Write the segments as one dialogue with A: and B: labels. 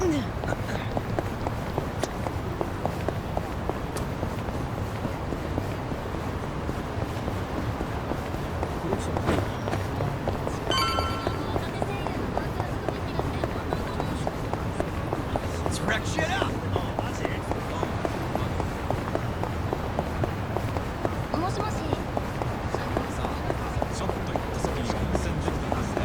A: Let's wreck shit up!
B: もしもし。
A: ちょっと行った先に温泉できてますね。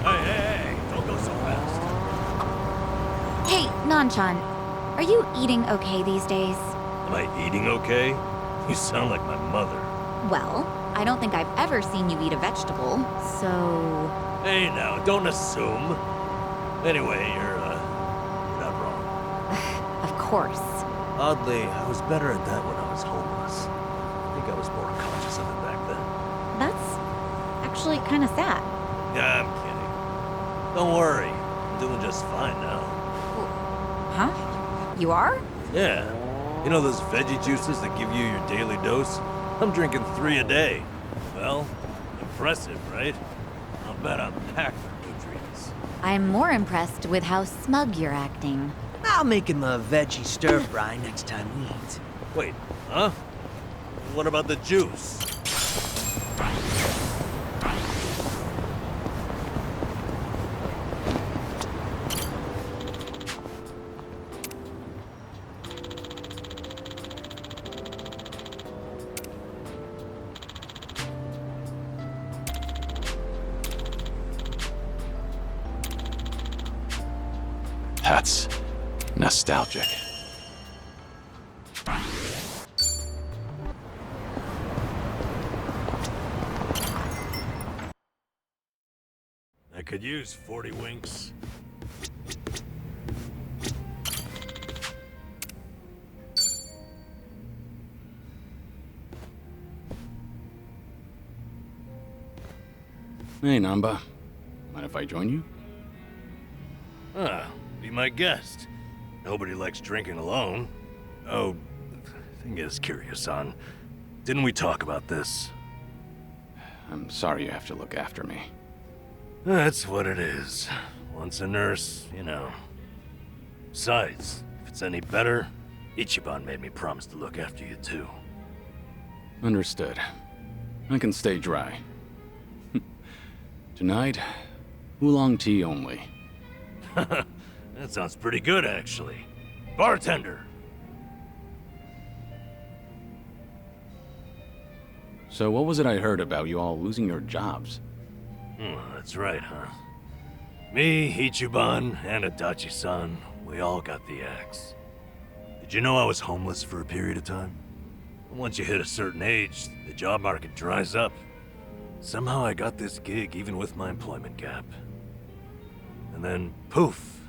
A: Hey, don't go so fast.
B: Hey, Nanchan, are you eating okay these days?
C: Am I eating okay? You sound like my mother.
B: Well, I don't think I've ever seen you eat a vegetable, so...
C: Hey now, don't assume. Anyway, you're not wrong.
B: Of course.
C: Oddly, I was better at that when I was homeless. I think I was more conscious of it back then.
B: That's actually kind of sad.
C: Yeah, I'm kidding. Don't worry, I'm doing just fine now.
B: Huh? You are?
C: Yeah. You know those veggie juices that give you your daily dose? I'm drinking 3 a day. Well, impressive, right? I'll bet I'm packed with nutrients.
B: I'm more impressed with how smug you're acting.
D: I'll make him a veggie stir fry next time we eat.
C: Wait, huh? What about the juice?
A: That's nostalgic.
C: I could use 40 winks.
E: Hey, Namba. Mind if I join you?
C: Be my guest. Nobody likes drinking alone. Oh, thing is, Kiryu-san, didn't we talk about this?
E: I'm sorry you have to look after me.
C: That's what it is. Once a nurse, you know. Besides, if it's any better, Ichiban made me promise to look after you too.
E: Understood. I can stay dry. Tonight, oolong tea only.
C: That sounds pretty good, actually. Bartender!
E: So what was it I heard about you all losing your jobs?
C: That's right, huh? Me, Ichiban, and Adachi-san, we all got the axe. Did you know I was homeless for a period of time? Once you hit a certain age, the job market dries up. Somehow I got this gig even with my employment gap. And then, poof,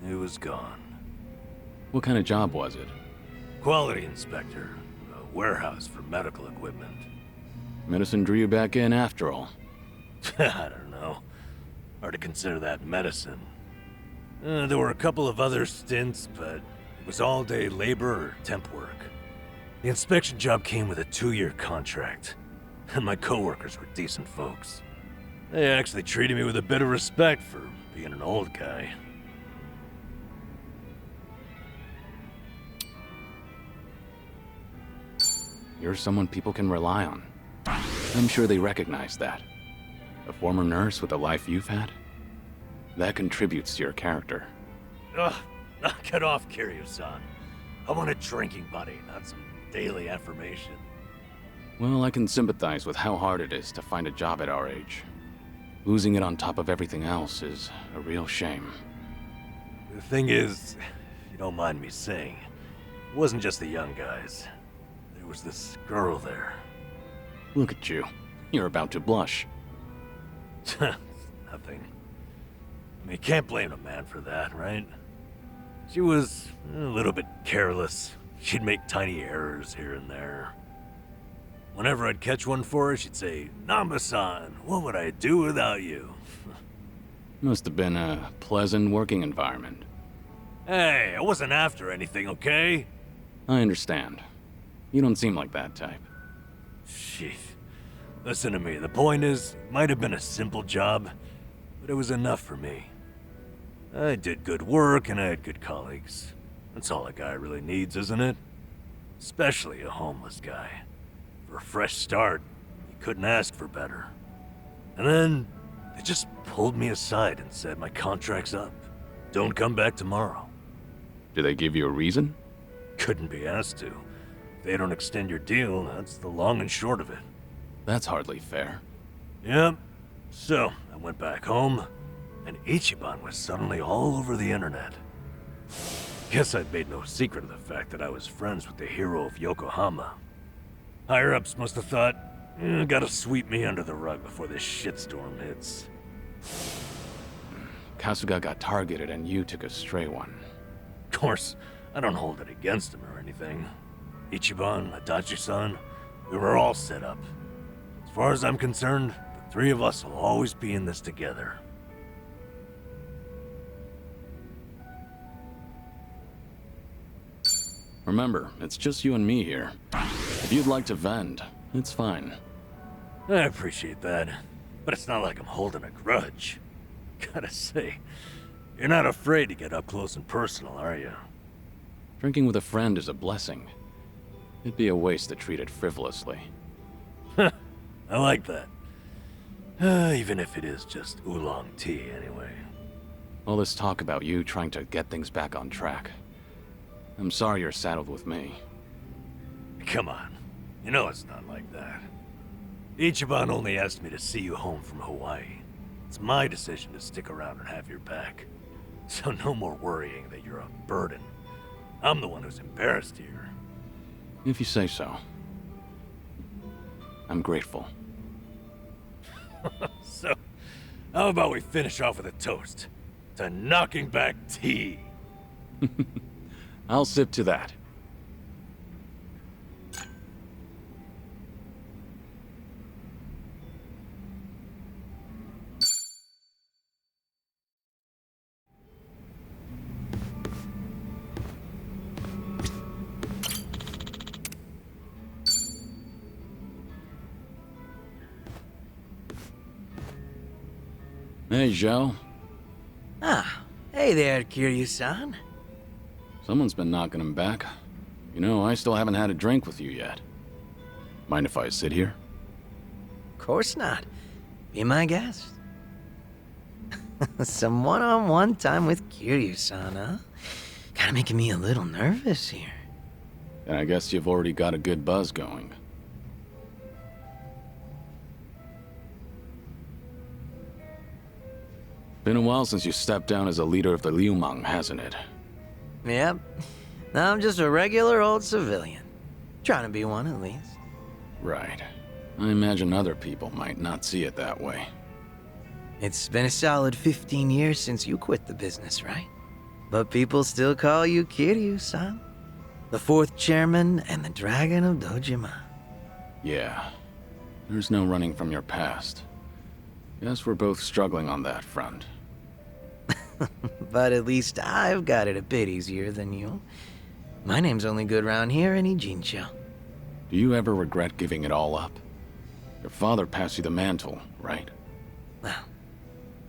C: it was gone.
E: What kind of job was it?
C: Quality inspector, a warehouse for medical equipment.
E: Medicine drew you back in after all.
C: I don't know. Hard to consider that medicine. There were a couple of other stints, but it was all-day labor or temp work. The inspection job came with a 2-year contract, and my coworkers were decent folks. They actually treated me with a bit of respect for being an old guy.
E: You're someone people can rely on. I'm sure they recognize that. A former nurse with the life you've had? That contributes to your character.
C: Ugh, knock it off, Kiryu-san. I want a drinking buddy, not some daily affirmation.
E: Well, I can sympathize with how hard it is to find a job at our age. Losing it on top of everything else is a real shame.
C: The thing is, if you don't mind me saying, it wasn't just the young guys. There was this girl there.
E: Look at you. You're about to blush.
C: Nothing. I mean, can't blame a man for that, right? She was a little bit careless. She'd make tiny errors here and there. Whenever I'd catch one for her, she'd say, "Namba-san, what would I do without you?"
E: Must have been a pleasant working environment.
C: Hey, I wasn't after anything, okay?
E: I understand. You don't seem like that type.
C: Shit. Listen to me, the point is, it might have been a simple job, but it was enough for me. I did good work and I had good colleagues. That's all a guy really needs, isn't it? Especially a homeless guy. For a fresh start, you couldn't ask for better. And then, they just pulled me aside and said my contract's up. Don't come back tomorrow.
E: Do they give you a reason?
C: Couldn't be asked to. If they don't extend your deal, that's the long and short of it.
E: That's hardly fair.
C: Yep. So, I went back home, and Ichiban was suddenly all over the internet. Guess I'd made no secret of the fact that I was friends with the hero of Yokohama. Higher-ups must have thought, gotta sweep me under the rug before this shitstorm hits.
E: Kasuga got targeted and you took a stray one.
C: Of course, I don't hold it against him or anything. Ichiban, Adachi-san, we were all set up. As far as I'm concerned, the three of us will always be in this together.
E: Remember, it's just you and me here. If you'd like to vend, it's fine.
C: I appreciate that, but it's not like I'm holding a grudge. Gotta say, you're not afraid to get up close and personal, are you?
E: Drinking with a friend is a blessing. It'd be a waste to treat it frivolously.
C: I like that. Even if it is just oolong tea, anyway.
E: All this talk about you trying to get things back on track. I'm sorry you're saddled with me.
C: Come on, you know it's not like that. Ichiban only asked me to see you home from Hawaii. It's my decision to stick around and have your back. So no more worrying that you're a burden. I'm the one who's embarrassed here.
E: If you say so. I'm grateful.
C: So, how about we finish off with a toast to knocking back tea?
E: I'll sip to that. Hey, Joe.
D: Ah, hey there, Kiryu-san.
E: Someone's been knocking him back. You know, I still haven't had a drink with you yet. Mind if I sit here?
D: Of course not. Be my guest. Some one-on-one time with Kiryu-san, huh? Kinda making me a little nervous here.
E: And I guess you've already got a good buzz going. Been a while since you stepped down as a leader of the Liumang, hasn't it?
D: Yep. Now I'm just a regular old civilian. Trying to be one, at least.
E: Right. I imagine other people might not see it that way.
D: It's been a solid 15 years since you quit the business, right? But people still call you Kiryu-san. The fourth chairman and the Dragon of Dojima.
E: Yeah. There's no running from your past. Guess we're both struggling on that front.
D: But at least I've got it a bit easier than you. My name's only good round here in Ijincho.
E: Do you ever regret giving it all up? Your father passed you the mantle, right?
D: Well,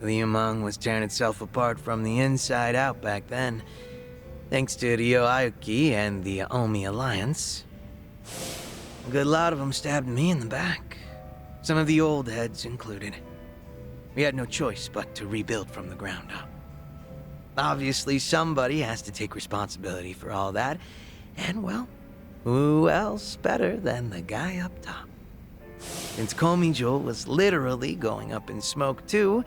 D: Liumang was tearing itself apart from the inside out back then. Thanks to Ryo Aoki and the Omi Alliance. A good lot of them stabbed me in the back. Some of the old heads included. We had no choice but to rebuild from the ground up. Obviously, somebody has to take responsibility for all that. And, well, who else better than the guy up top? Since Komijo was literally going up in smoke too,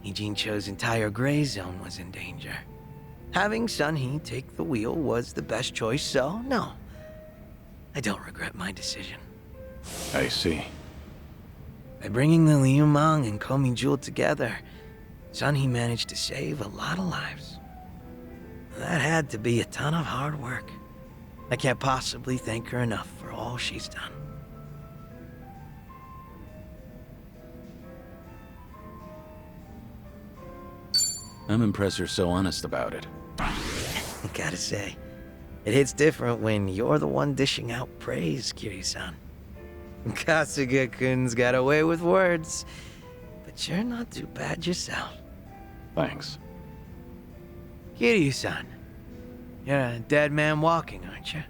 D: Ijincho's entire gray zone was in danger. Having Sunhee take the wheel was the best choice, so no. I don't regret my decision.
E: I see.
D: By bringing the Liumang and Komijo together, Sunhee managed to save a lot of lives. That had to be a ton of hard work. I can't possibly thank her enough for all she's done.
E: I'm impressed you're so honest about it.
D: I gotta say, It hits different when you're the one dishing out praise, Kiryu-san. Kasuga-kun's got away with words, but you're not too bad yourself.
E: Thanks.
D: Kiryu-san, you're a dead man walking, aren't you?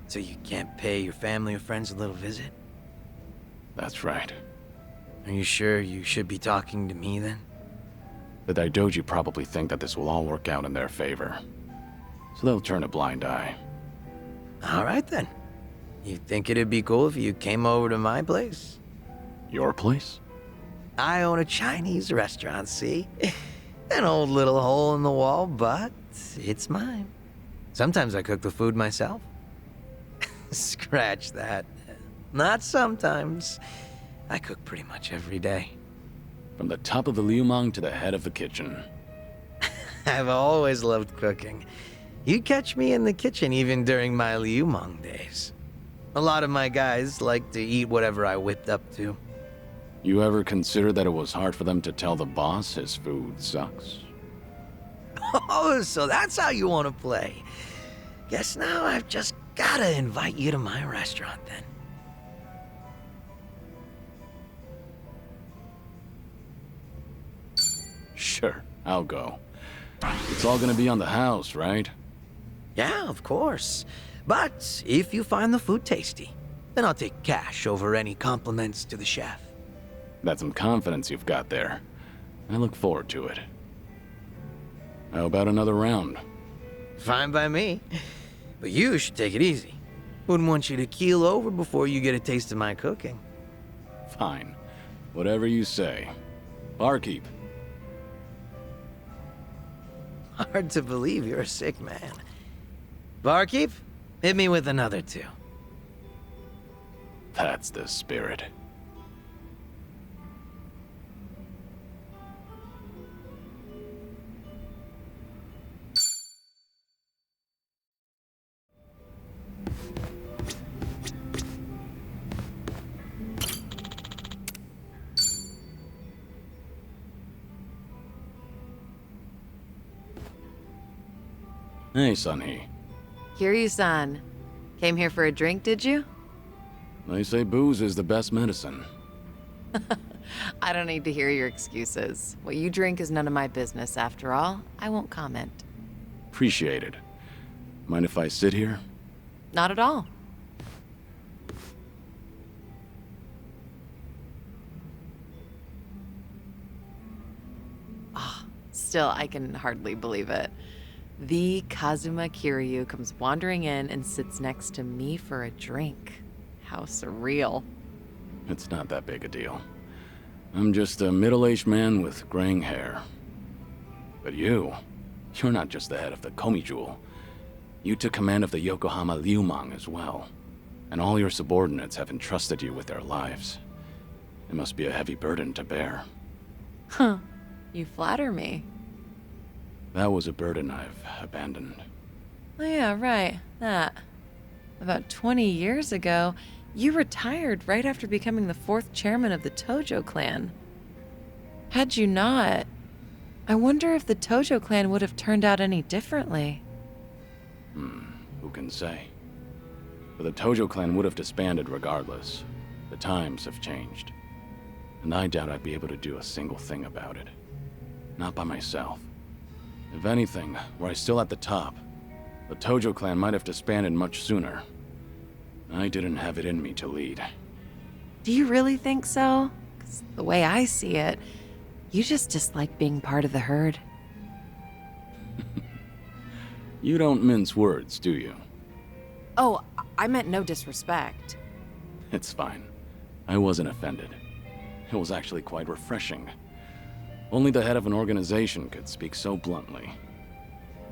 D: So you can't pay your family or friends a little visit?
E: That's right.
D: Are you sure you should be talking to me then?
E: The Daidoji probably think that this will all work out in their favor. So they'll turn a blind eye.
D: All right then. You think it'd be cool if you came over to my place?
E: Your place?
D: I own a Chinese restaurant, see? An old little hole in the wall, but it's mine. Sometimes I cook the food myself. Scratch that. Not sometimes. I cook pretty much every day.
E: From the top of the liumang to the head of the kitchen.
D: I've always loved cooking. You'd catch me in the kitchen even during my liumang days. A lot of my guys like to eat whatever I whipped up to.
E: You ever consider that it was hard for them to tell the boss his food sucks?
D: Oh, so that's how you want to play. Guess now I've just gotta invite you to my restaurant then.
E: Sure, I'll go. It's all gonna be on the house, right?
D: Yeah, of course. But if you find the food tasty, then I'll take cash over any compliments to the chef.
E: That's some confidence you've got there. I look forward to it. How about another round?
D: Fine by me. But you should take it easy. Wouldn't want you to keel over before you get a taste of my cooking.
E: Fine. Whatever you say. Barkeep.
D: Hard to believe you're a sick man. Barkeep, hit me with another two.
E: That's the spirit. Hey, Sunhee.
F: Kiryu-san. Came here for a drink, did you?
E: They say booze is the best medicine.
F: I don't need to hear your excuses. What you drink is none of my business, after all. I won't comment.
E: Appreciate it. Mind if I sit here?
F: Not at all. Still, I can hardly believe it. The Kazuma Kiryu comes wandering in and sits next to me for a drink. How surreal.
E: It's not that big a deal. I'm just a middle-aged man with graying hair. But you're not just the head of the Komi Jewel. You took command of the Yokohama Liumang as well. And all your subordinates have entrusted you with their lives. It must be a heavy burden to bear.
F: Huh. You flatter me.
E: That was a burden I've abandoned.
F: Oh yeah, right. That. About 20 years ago, you retired right after becoming the 4th chairman of the Tojo clan. Had you not, I wonder if the Tojo clan would have turned out any differently.
E: Who can say? But the Tojo clan would have disbanded regardless. The times have changed. And I doubt I'd be able to do a single thing about it. Not by myself. If anything, were I still at the top, the Tojo clan might have disbanded much sooner. I didn't have it in me to lead.
F: Do you really think so? 'Cause the way I see it, you just dislike being part of the herd.
E: You don't mince words, do you?
F: Oh, I meant no disrespect.
E: It's fine. I wasn't offended. It was actually quite refreshing. Only the head of an organization could speak so bluntly.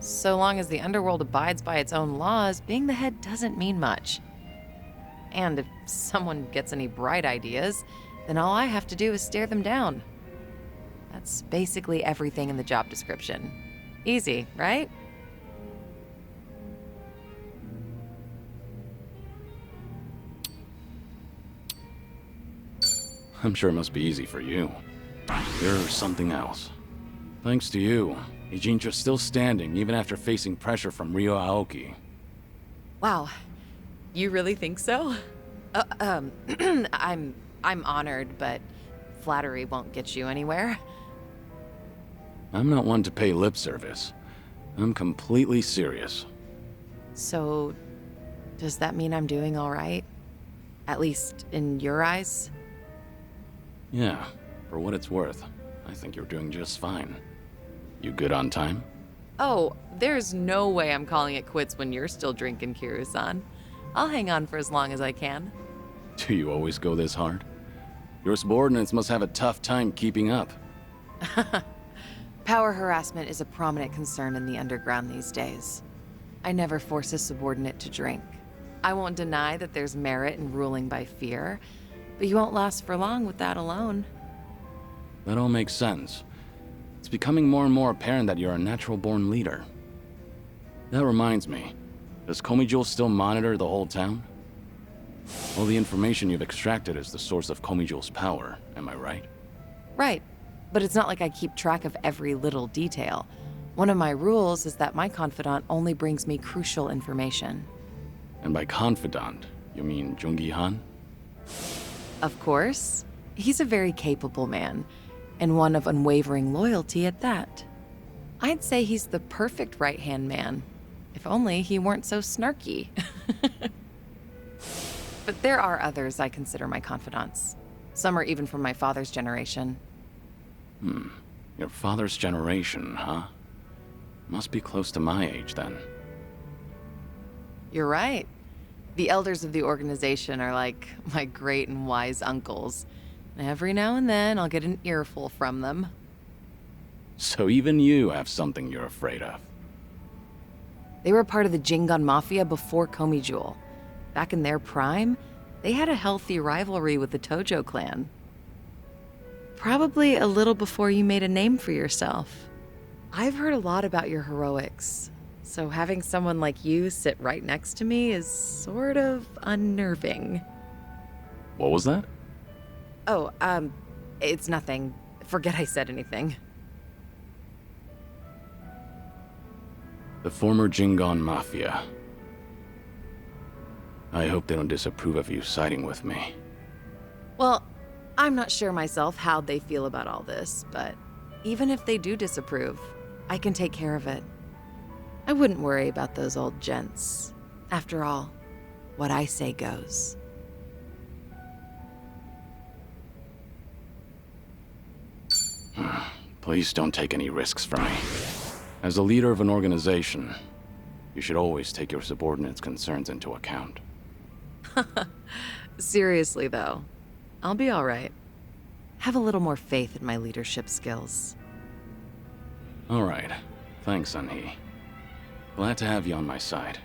F: So long as the underworld abides by its own laws, being the head doesn't mean much. And if someone gets any bright ideas, then all I have to do is stare them down. That's basically everything in the job description. Easy, right?
E: I'm sure it must be easy for you. You're something else. Thanks to you, Ijintra's still standing even after facing pressure from Ryo Aoki.
F: Wow, you really think so? I'm honored, but flattery won't get you anywhere.
E: I'm not one to pay lip service. I'm completely serious.
F: So, does that mean I'm doing all right? At least in your eyes?
E: Yeah, for what it's worth, I think you're doing just fine. You good on time?
F: Oh, there's no way I'm calling it quits when you're still drinking, Kiryu-san. I'll hang on for as long as I can.
E: Do you always go this hard? Your subordinates must have a tough time keeping up.
F: Power harassment is a prominent concern in the underground these days. I never force a subordinate to drink. I won't deny that there's merit in ruling by fear, but you won't last for long with that alone.
E: That all makes sense. It's becoming more and more apparent that you're a natural-born leader. That reminds me, does Komijul still monitor the whole town? All the information you've extracted is the source of Komijul's power, am I right?
F: Right, but it's not like I keep track of every little detail. One of my rules is that my confidant only brings me crucial information.
E: And by confidant, you mean Jungi-han?
F: Of course. He's a very capable man, and one of unwavering loyalty at that. I'd say he's the perfect right-hand man, if only he weren't so snarky. But there are others I consider my confidants. Some are even from my father's generation.
E: Your father's generation, huh? Must be close to my age, then.
F: You're right. The elders of the organization are like my great and wise uncles. Every now and then, I'll get an earful from them.
E: So even you have something you're afraid of.
F: They were part of the Jingon Mafia before Komijul. Back in their prime, they had a healthy rivalry with the Tojo clan. Probably a little before you made a name for yourself. I've heard a lot about your heroics, so having someone like you sit right next to me is sort of unnerving.
E: What was that?
F: Oh, it's nothing. Forget I said anything.
E: The former Jingon Mafia. I hope they don't disapprove of you siding with me.
F: Well, I'm not sure myself how they feel about all this, but even if they do disapprove, I can take care of it. I wouldn't worry about those old gents. After all, what I say goes.
E: Please don't take any risks from me. As a leader of an organization, you should always take your subordinates' concerns into account.
F: Seriously, though, I'll be all right. Have a little more faith in my leadership skills.
E: All right. Thanks, Sunhee. Glad to have you on my side.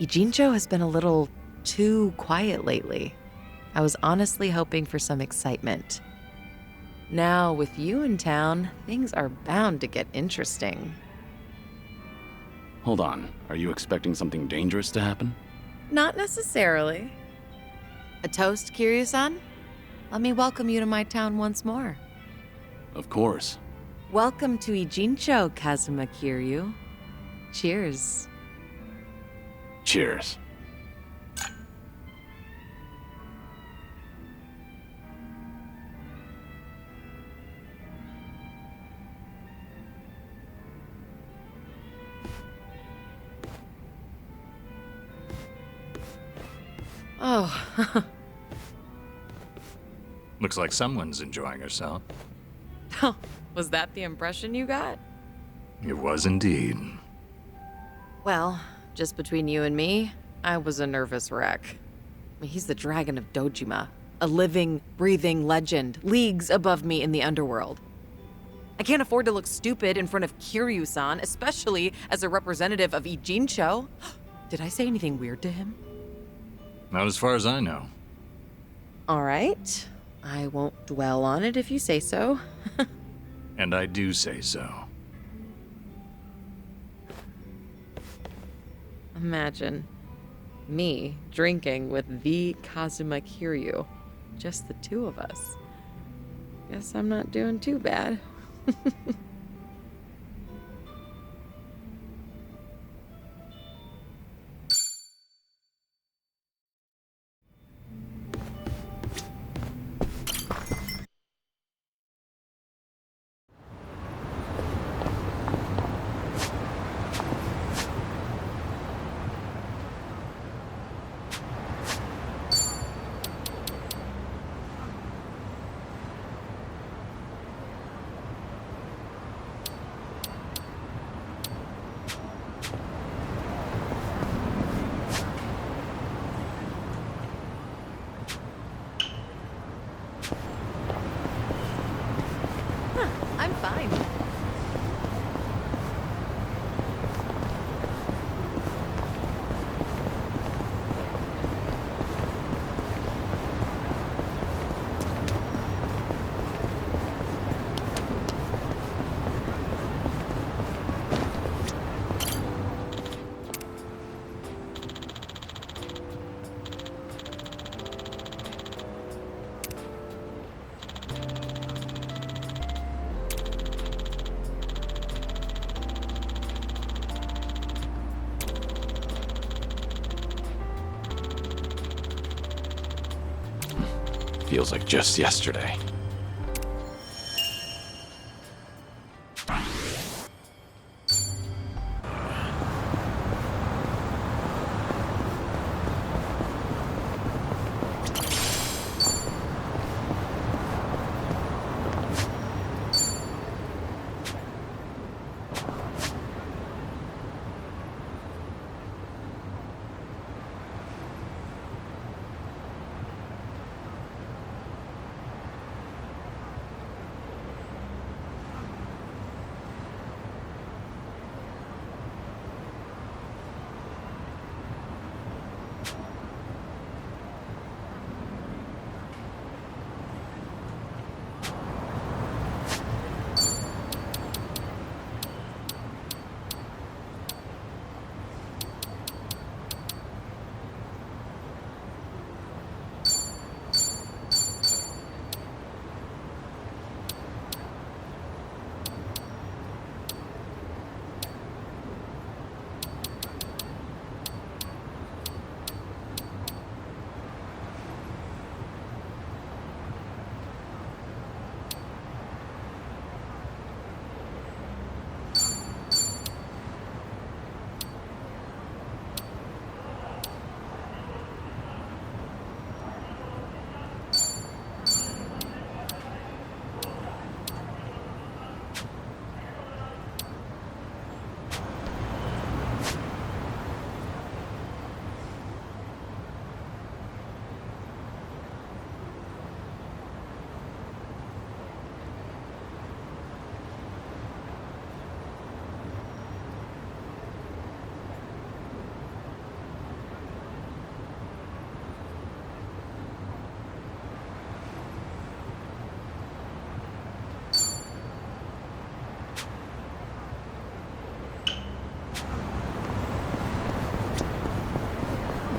F: Ijincho has been a little too quiet lately. I was honestly hoping for some excitement. Now, with you in town, things are bound to get interesting.
E: Hold on. Are you expecting something dangerous to happen?
F: Not necessarily. A toast, Kiryu-san? Let me welcome you to my town once more.
E: Of course.
F: Welcome to Ijincho, Kazuma Kiryu. Cheers.
E: Cheers.
F: Oh,
A: Looks like someone's enjoying herself.
F: was that the impression you got?
A: It was indeed.
F: Well, just between you and me, I was a nervous wreck. I mean, he's the dragon of Dojima, a living, breathing legend, leagues above me in the underworld. I can't afford to look stupid in front of Kiryu-san, especially as a representative of Ijincho. Did I say anything weird to him?
A: Not as far as I know.
F: All right. I won't dwell on it if you say so.
A: And I do say so.
F: Imagine me drinking with the Kazuma Kiryu. Just the two of us. Guess I'm not doing too bad.
E: Feels like just yesterday.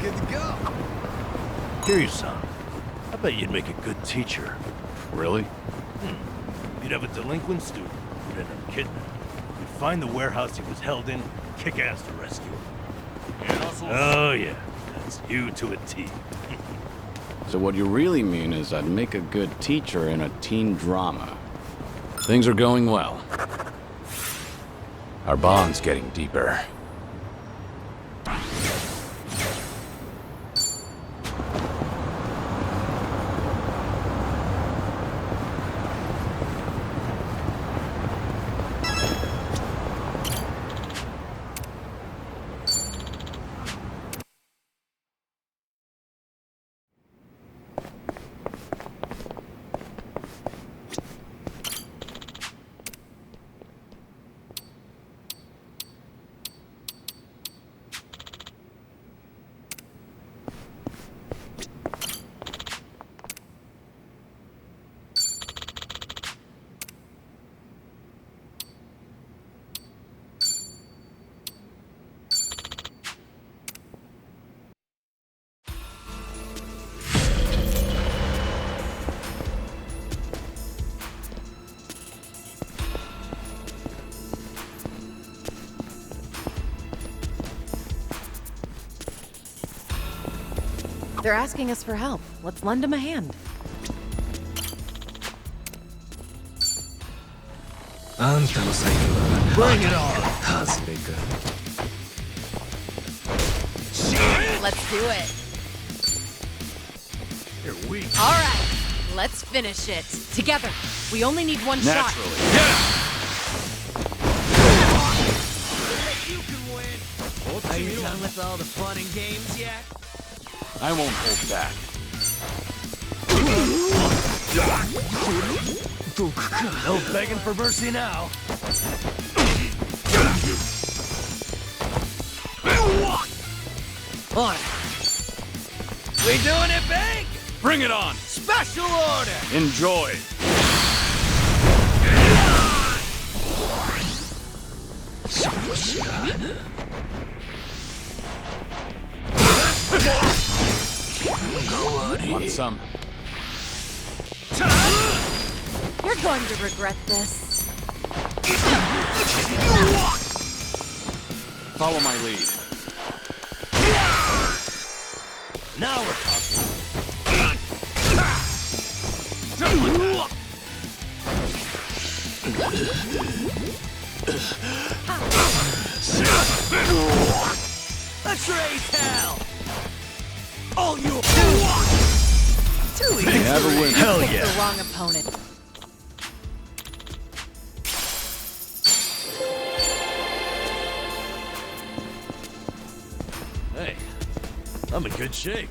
C: Good to go. Curious, son. I bet you'd make a good teacher.
E: Really?
C: You'd have a delinquent student who'd end up kidnapped. You'd find the warehouse he was held in, kick ass to rescue him. Oh yeah, that's you to a T.
E: So what you really mean is I'd make a good teacher in a teen drama. Things are going well. Our bond's getting deeper.
F: They're asking us for help. Let's lend them a hand.
C: Bring it on!
F: Let's do it.
C: You're weak.
F: All right, let's finish it. Together. We only need one shot.
D: Are you done with all the fun and games yet?
E: I won't hold back.
C: No begging for mercy now.
D: On it. We doing it big?
E: Bring it on!
D: Special order!
E: Enjoy! Want some?
F: You're going to regret this.
E: Follow my lead.
C: Now we're talking. Let's raise hell! All you
E: Too easy. Have a win.
C: Hell
F: Picked
C: yeah!
F: the wrong opponent.
C: Hey, I'm in good shape.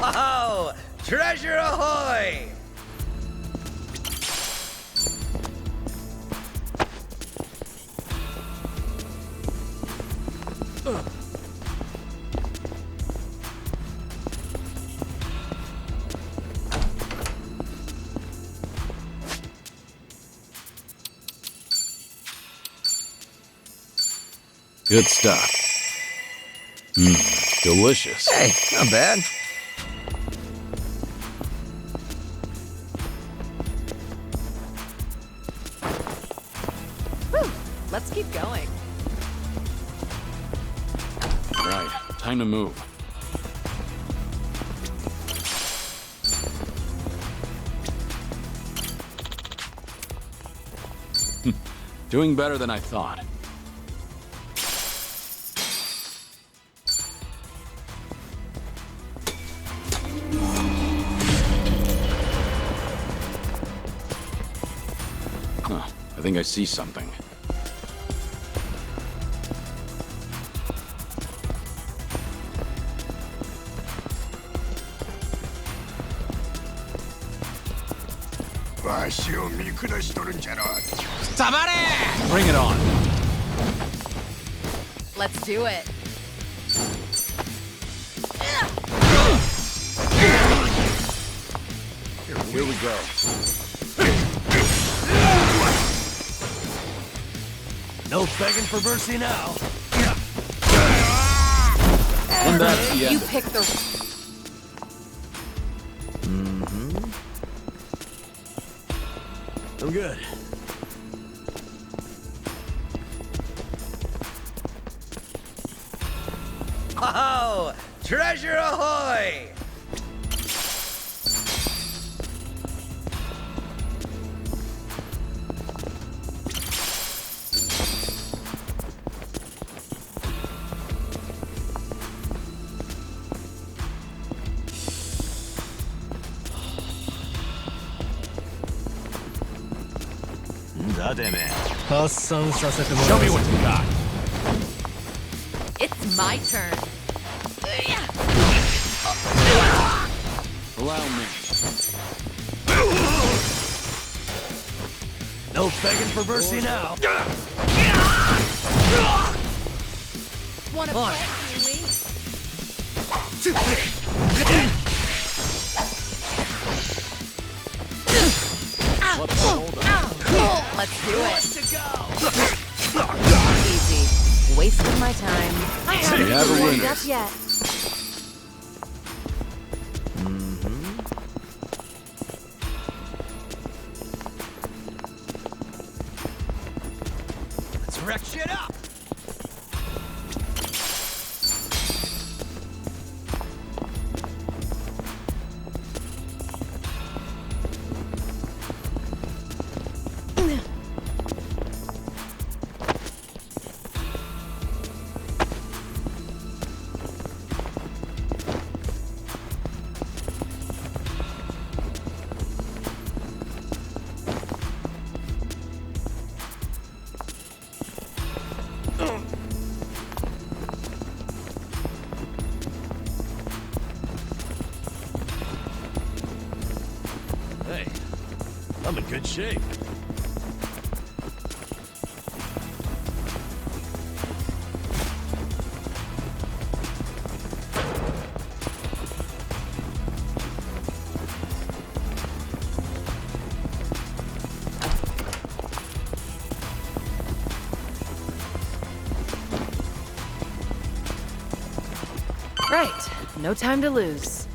D: Oh, treasure ahoy!
E: Good stuff. Delicious.
D: Hey, not bad.
F: Whew. Let's keep going.
E: Right, time to move. Doing better than I thought. Huh, I think I see something. Bring it on.
F: Let's do it.
E: Here we go.
C: No begging for mercy now.
E: And that's the
F: You
E: end.
F: picked the...
C: I'm good.
D: Oh, treasure ahoy!
C: Show me what you got.
F: It's my turn.
E: Allow me.
C: No begging for mercy now.
F: Wanna
C: On.
F: fight me, Lee? Let's do it. Easy. Wasting my time.
B: I
E: We
B: haven't
E: have a
B: warmed
E: winner.
B: up yet.
D: Let's wreck shit up!
C: Hey, I'm in good shape.
F: Right. No time to lose.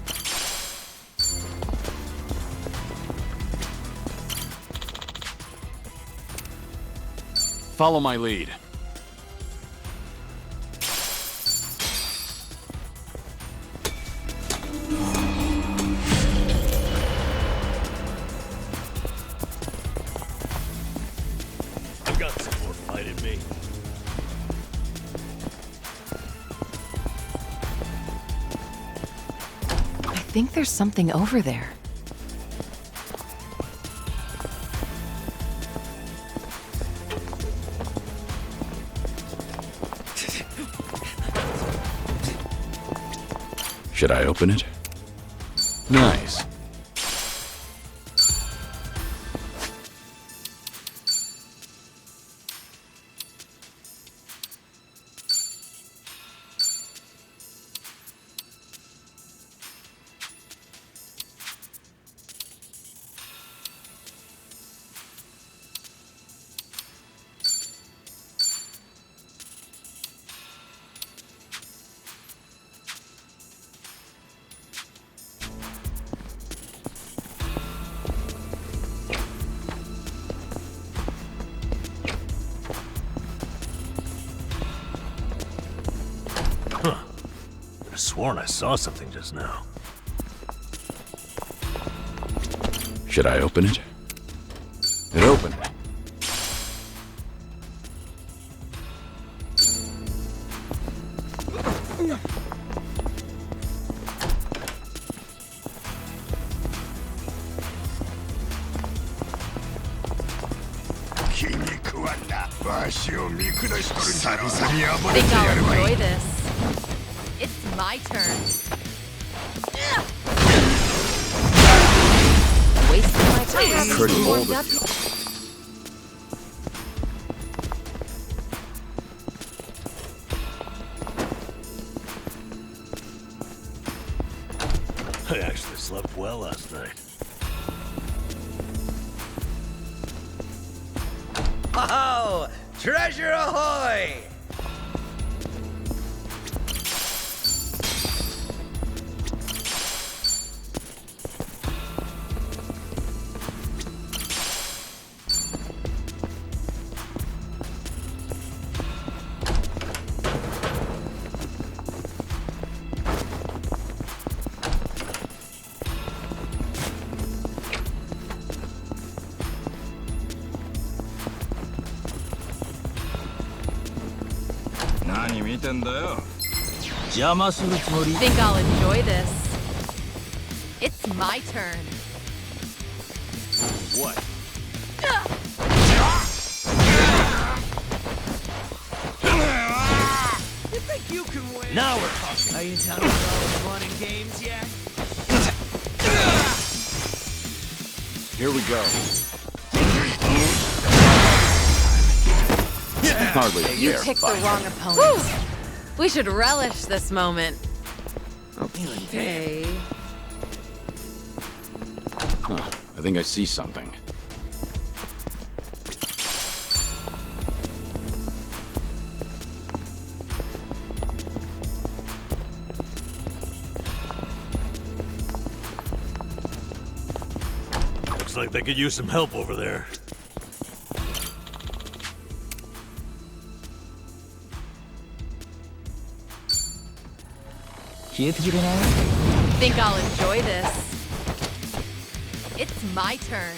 E: Follow my lead.
C: me.
F: I think there's something over there.
E: Should I open it? Nice.
C: I sworn I saw something just now.
E: Should I open it? It opened.
F: Think I'll enjoy this. It's my turn. Wasting my time.
E: Pretty bold
F: Warmed up.
E: of you.
C: I actually slept well last night.
D: Oh, treasure ahoy!
F: Think I'll enjoy this. It's my turn.
C: What?
D: You think you can win?
C: Now we're talking.
D: Are you done with all the fun and games yet?
E: Here we go. Hardly a
F: You
E: fair
F: picked the
E: fight.
F: wrong opponent. We should relish this moment. Okay.
E: Huh. I think I see something.
C: Looks like they could use some help over there.
F: Think I'll enjoy this. It's my turn.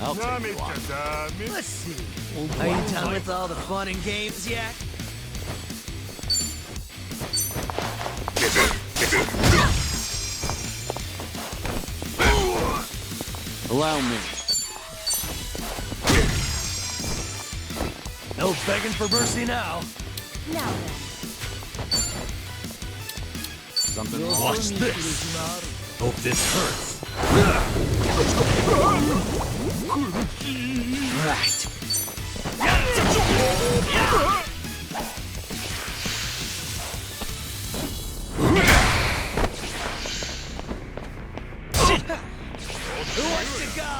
E: I'll take you on.
D: Let's see. Are you done with all the fun and games yet?
E: Allow me.
C: No begging for mercy now.
B: Now then.
E: Something wrong.
C: Watch this. Hope this hurts.
D: Right. Who wants to go?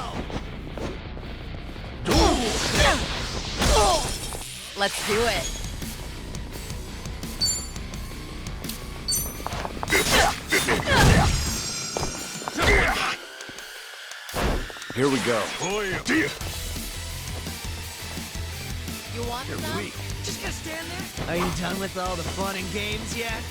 F: Let's do it.
E: Here we go.
F: You want some?
C: Weak.
D: Just gonna stand there? Are you done with all the fun and games yet?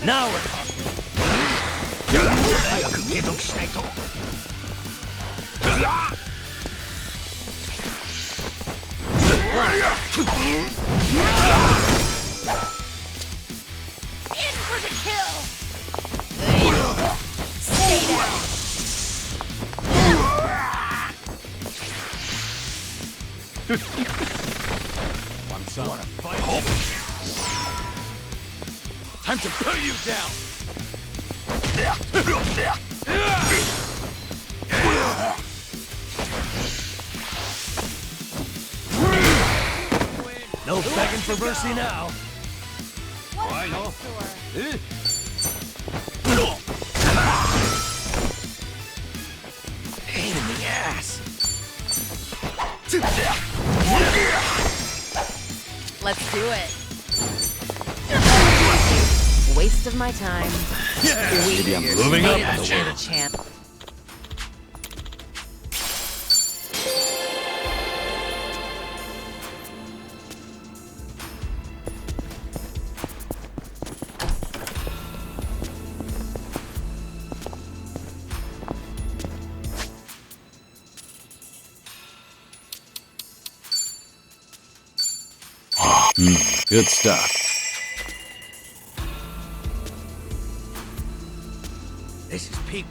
C: Now we're talking.
E: Time to put you down!
C: No begging for mercy now.
B: Why no?
C: Pain in the ass.
F: Let's do it. Waste of my time.
E: Maybe I'm
C: Moving up.
F: Didn't stand a chance.
E: Good stuff.
C: This is peak